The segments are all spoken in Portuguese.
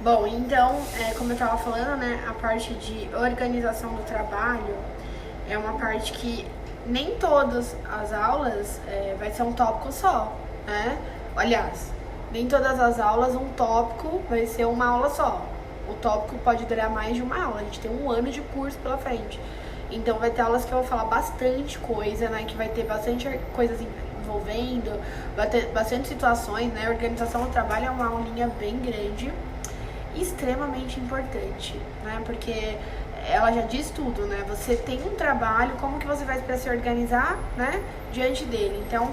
Bom, então, como eu estava falando, né, a parte de organização do trabalho é uma parte que nem todas as aulas vai ser um tópico só, né? Aliás, nem todas as aulas um tópico vai ser uma aula só. O tópico pode durar mais de uma aula, a gente tem um ano de curso pela frente. Então vai ter aulas que eu vou falar bastante coisa, né? Que vai ter bastante coisas envolvendo, vai ter bastante situações, né? A organização do trabalho é uma aulinha bem grande, extremamente importante, né? Porque ela já diz tudo, né? Você tem um trabalho, como que você faz para se organizar, né? Diante dele. Então,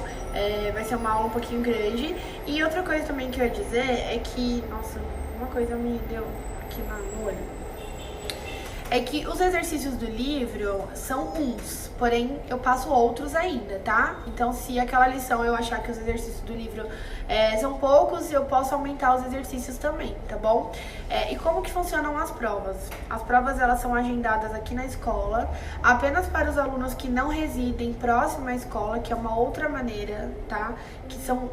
vai ser uma aula um pouquinho grande. E outra coisa também que eu ia dizer é que, nossa, uma coisa me deu aqui no olho. É que os exercícios do livro são uns, porém eu passo outros ainda, tá? Então, se aquela lição eu achar que os exercícios do livro são poucos, eu posso aumentar os exercícios também, tá bom? E como que funcionam as provas? As provas, elas são agendadas aqui na escola, apenas para os alunos que não residem próximo à escola, que é uma outra maneira, tá? Que são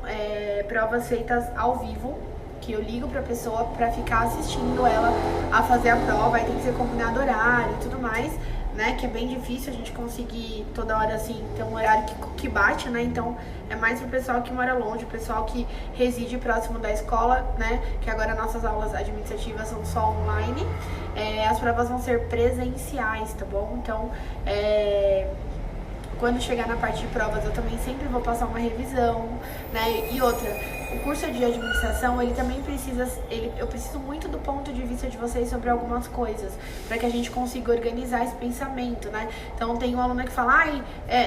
provas feitas ao vivo, que eu ligo pra pessoa pra ficar assistindo ela a fazer a prova, aí tem que ser combinado horário e tudo mais, né, que é bem difícil a gente conseguir toda hora, assim, ter um horário que bate, né, então é mais pro pessoal que mora longe, o pessoal que reside próximo da escola, né, que agora nossas aulas administrativas são só online, as provas vão ser presenciais, tá bom? Então, quando chegar na parte de provas, eu também sempre vou passar uma revisão, né? E outra, o curso de administração, ele também precisa, eu preciso muito do ponto de vista de vocês sobre algumas coisas, para que a gente consiga organizar esse pensamento, né? Então, tem um aluno que fala,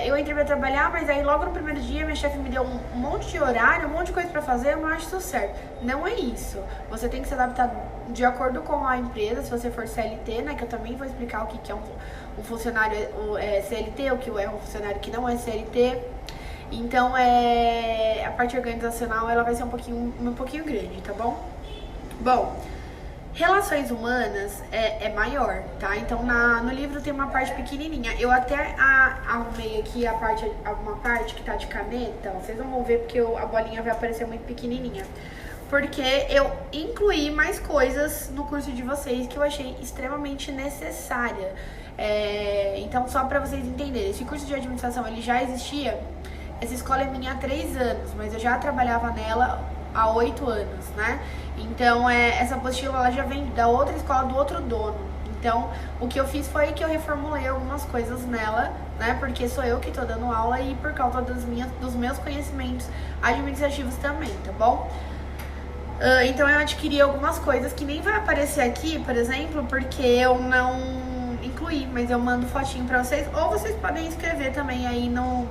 eu entrei pra trabalhar, mas aí logo no primeiro dia minha chefe me deu um monte de horário, um monte de coisa pra fazer, eu não acho isso certo. Não é isso. Você tem que se adaptar de acordo com a empresa, se você for CLT, né? Que eu também vou explicar o que é um funcionário CLT, o que é um funcionário que não é CLT. Então, a parte organizacional, ela vai ser um pouquinho grande, tá bom? Bom, relações humanas é maior, tá? Então, no livro tem uma parte pequenininha. Eu até arrumei aqui uma parte que tá de caneta. Vocês não vão ver porque a bolinha vai aparecer muito pequenininha. Porque eu incluí mais coisas no curso de vocês que eu achei extremamente necessária. Então, só pra vocês entenderem, esse curso de administração, ele já existia. Essa escola é minha há 3 anos, mas eu já trabalhava nela há 8 anos, né? Então, essa apostila, ela já vem da outra escola, do outro dono. Então, o que eu fiz foi que eu reformulei algumas coisas nela, né? Porque sou eu que tô dando aula e por causa dos meus conhecimentos administrativos também, tá bom? Então, eu adquiri algumas coisas que nem vai aparecer aqui, por exemplo, porque eu não incluí, mas eu mando fotinho pra vocês, ou vocês podem escrever também aí no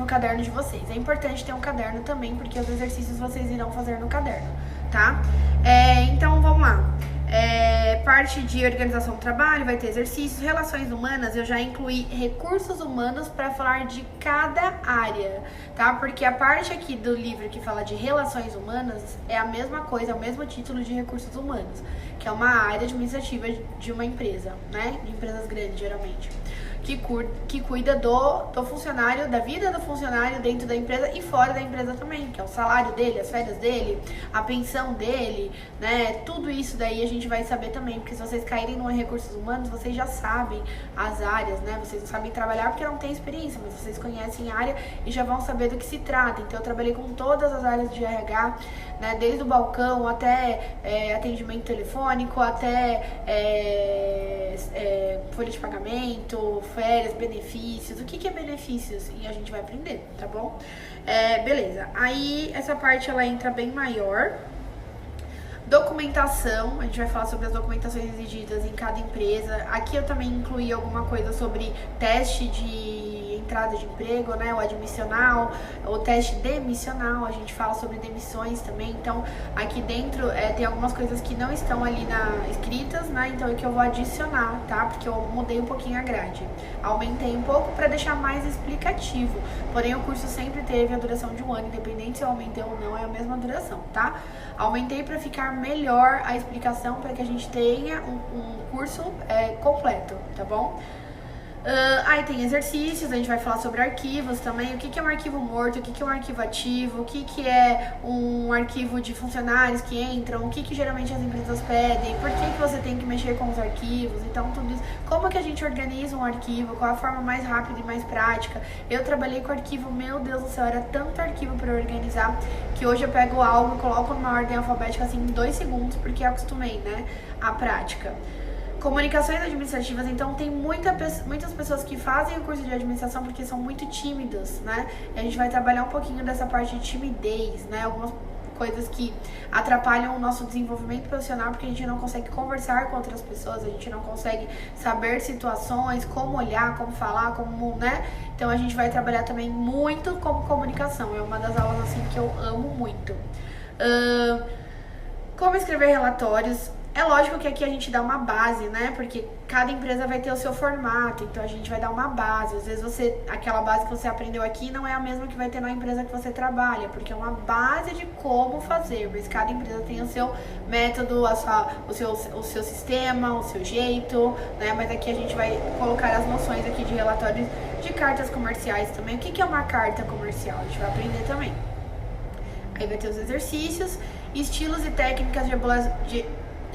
caderno de vocês. É importante ter um caderno também, porque os exercícios vocês irão fazer no caderno, tá? Então, vamos lá. Parte de organização do trabalho, vai ter exercícios, relações humanas, eu já incluí recursos humanos para falar de cada área, tá? Porque a parte aqui do livro que fala de relações humanas é a mesma coisa, é o mesmo título de recursos humanos, que é uma área administrativa de uma empresa, né? De empresas grandes, geralmente. Que cuida do funcionário, da vida do funcionário dentro da empresa e fora da empresa também, que é o salário dele, as férias dele, a pensão dele, né? Tudo isso daí a gente vai saber também, porque se vocês caírem no recursos humanos, vocês já sabem as áreas, né? Vocês não sabem trabalhar porque não têm experiência, mas vocês conhecem a área e já vão saber do que se trata. Então, eu trabalhei com todas as áreas de RH, né? Desde o balcão até atendimento telefônico, até folha de pagamento, férias, benefícios. O que é benefícios? E a gente vai aprender, tá bom? Beleza. Aí, essa parte, ela entra bem maior. Documentação, a gente vai falar sobre as documentações exigidas em cada empresa. Aqui eu também incluí alguma coisa sobre teste de entrada de emprego, né, o admissional, o teste demissional, a gente fala sobre demissões também. Então, aqui dentro tem algumas coisas que não estão ali escritas, né, então é que eu vou adicionar, tá, porque eu mudei um pouquinho a grade. Aumentei um pouco para deixar mais explicativo, porém o curso sempre teve a duração de 1 ano, independente se eu aumentei ou não, é a mesma duração, tá? Aumentei para ficar melhor a explicação, para que a gente tenha um curso completo, tá bom? Aí tem exercícios, a gente vai falar sobre arquivos também, o que é um arquivo morto, o que é um arquivo ativo, o que é um arquivo de funcionários que entram, o que geralmente as empresas pedem, por que você tem que mexer com os arquivos, então tudo isso, como que a gente organiza um arquivo, qual a forma mais rápida e mais prática. Eu trabalhei com arquivo, meu Deus do céu, era tanto arquivo para organizar, que hoje eu pego algo, coloco numa ordem alfabética assim em 2 segundos, porque eu acostumei, né, a prática. Comunicações administrativas, então tem muitas pessoas que fazem o curso de administração porque são muito tímidas, né? E a gente vai trabalhar um pouquinho dessa parte de timidez, né? Algumas coisas que atrapalham o nosso desenvolvimento profissional porque a gente não consegue conversar com outras pessoas, a gente não consegue saber situações, como olhar, como falar, como, né? Então a gente vai trabalhar também muito como comunicação, é uma das aulas assim que eu amo muito. Como escrever relatórios. É lógico que aqui a gente dá uma base, né? Porque cada empresa vai ter o seu formato, então a gente vai dar uma base. Às vezes aquela base que você aprendeu aqui não é a mesma que vai ter na empresa que você trabalha, porque é uma base de como fazer, mas cada empresa tem o seu método, o seu sistema, o seu jeito, né? Mas aqui a gente vai colocar as noções aqui de relatórios de cartas comerciais também. O que é uma carta comercial? A gente vai aprender também. Aí vai ter os exercícios, estilos e técnicas de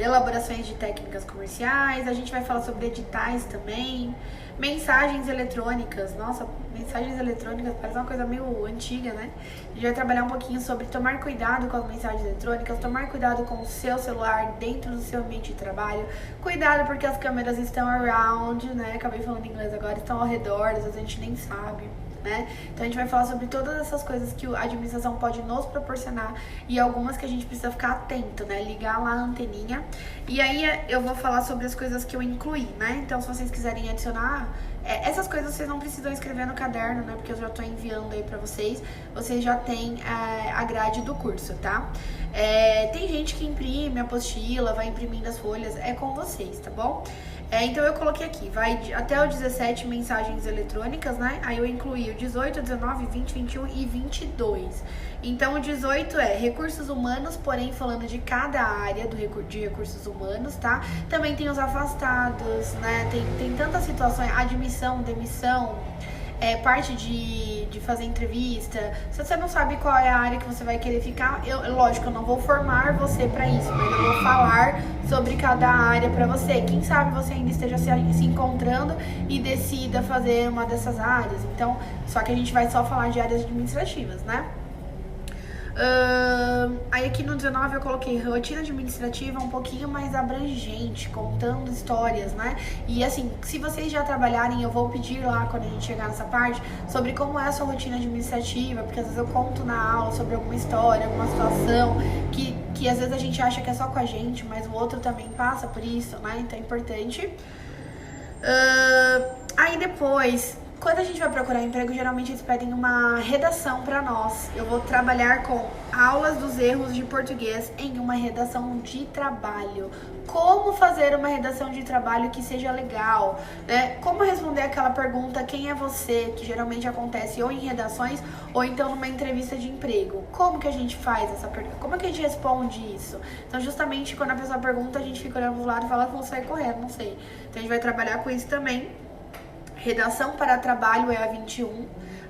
elaborações de técnicas comerciais, a gente vai falar sobre editais também, mensagens eletrônicas. Nossa, mensagens eletrônicas parece uma coisa meio antiga, né? A gente vai trabalhar um pouquinho sobre tomar cuidado com as mensagens eletrônicas, tomar cuidado com o seu celular dentro do seu ambiente de trabalho, cuidado porque as câmeras estão around, né? Acabei falando em inglês agora, estão ao redor, às vezes a gente nem sabe. Né? Então a gente vai falar sobre todas essas coisas que a administração pode nos proporcionar e algumas que a gente precisa ficar atento, né? Ligar lá a anteninha. E aí eu vou falar sobre as coisas que eu incluí, né? Então se vocês quiserem adicionar, essas coisas vocês não precisam escrever no caderno, né? Porque eu já tô enviando aí pra vocês. Vocês já têm a grade do curso, tá? Tem gente que imprime a apostila, vai imprimindo as folhas, é com vocês, tá bom? Então eu coloquei aqui, vai até o 17 mensagens eletrônicas, né? Aí eu incluí o 18, 19, 20, 21 e 22. Então o 18 é recursos humanos, porém falando de cada área de recursos humanos, tá? Também tem os afastados, né? Tem tantas situações, admissão, demissão, parte de fazer entrevista. Se você não sabe qual é a área que você vai querer ficar, lógico, eu não vou formar você pra isso, mas eu vou falar sobre cada área pra você. Quem sabe você ainda esteja se encontrando e decida fazer uma dessas áreas. Então, só que a gente vai só falar de áreas administrativas, né? Aí aqui no 19 eu coloquei rotina administrativa um pouquinho mais abrangente, contando histórias, né? E assim, se vocês já trabalharem, eu vou pedir lá quando a gente chegar nessa parte sobre como é a sua rotina administrativa, porque às vezes eu conto na aula sobre alguma história, alguma situação que às vezes a gente acha que é só com a gente, mas o outro também passa por isso, né? Então é importante. Aí depois, quando a gente vai procurar emprego, geralmente eles pedem uma redação para nós. Eu vou trabalhar com aulas dos erros de português em uma redação de trabalho. Como fazer uma redação de trabalho que seja legal, né? Como responder aquela pergunta, quem é você? Que geralmente acontece ou em redações ou então numa entrevista de emprego. Como que a gente faz essa pergunta? Como é que a gente responde isso? Então, justamente quando a pessoa pergunta, a gente fica olhando pro lado e fala, vou sair correndo, não sei. Então, a gente vai trabalhar com isso também. Redação para trabalho é a 21.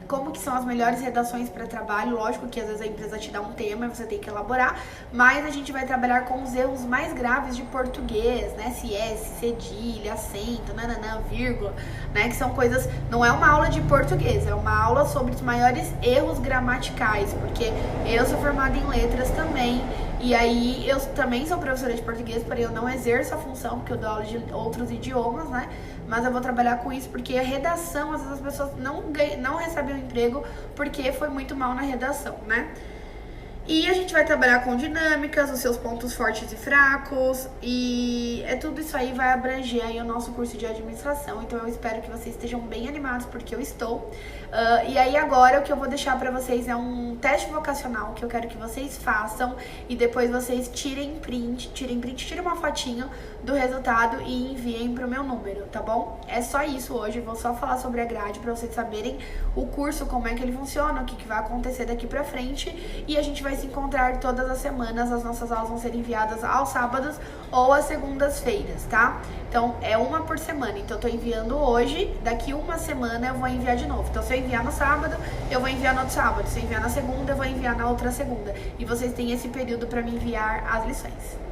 Como que são as melhores redações para trabalho? Lógico que às vezes a empresa te dá um tema e você tem que elaborar, mas a gente vai trabalhar com os erros mais graves de português, né? SS, cedilha, acento, nananã, vírgula, né? Que são coisas... Não é uma aula de português, é uma aula sobre os maiores erros gramaticais, porque eu sou formada em letras também, e aí eu também sou professora de português, porém eu não exerço a função, porque eu dou aula de outros idiomas, né? Mas eu vou trabalhar com isso, porque a redação, às vezes as pessoas não recebem o emprego porque foi muito mal na redação, né? E a gente vai trabalhar com dinâmicas, os seus pontos fortes e fracos, e tudo isso aí vai abranger aí o nosso curso de administração. Então eu espero que vocês estejam bem animados, porque eu estou. E aí agora o que eu vou deixar pra vocês é um teste vocacional que eu quero que vocês façam e depois vocês tirem uma fotinho do resultado e enviem pro meu número, tá bom? É só isso hoje, eu vou só falar sobre a grade pra vocês saberem o curso, como é que ele funciona, o que vai acontecer daqui pra frente, e a gente vai se encontrar todas as semanas. As nossas aulas vão ser enviadas aos sábados ou às segundas-feiras, tá? Então, é uma por semana. Então, eu tô enviando hoje, daqui uma semana eu vou enviar de novo. Então, se eu enviar no sábado, eu vou enviar no outro sábado. Se eu enviar na segunda, eu vou enviar na outra segunda. E vocês têm esse período para me enviar as lições.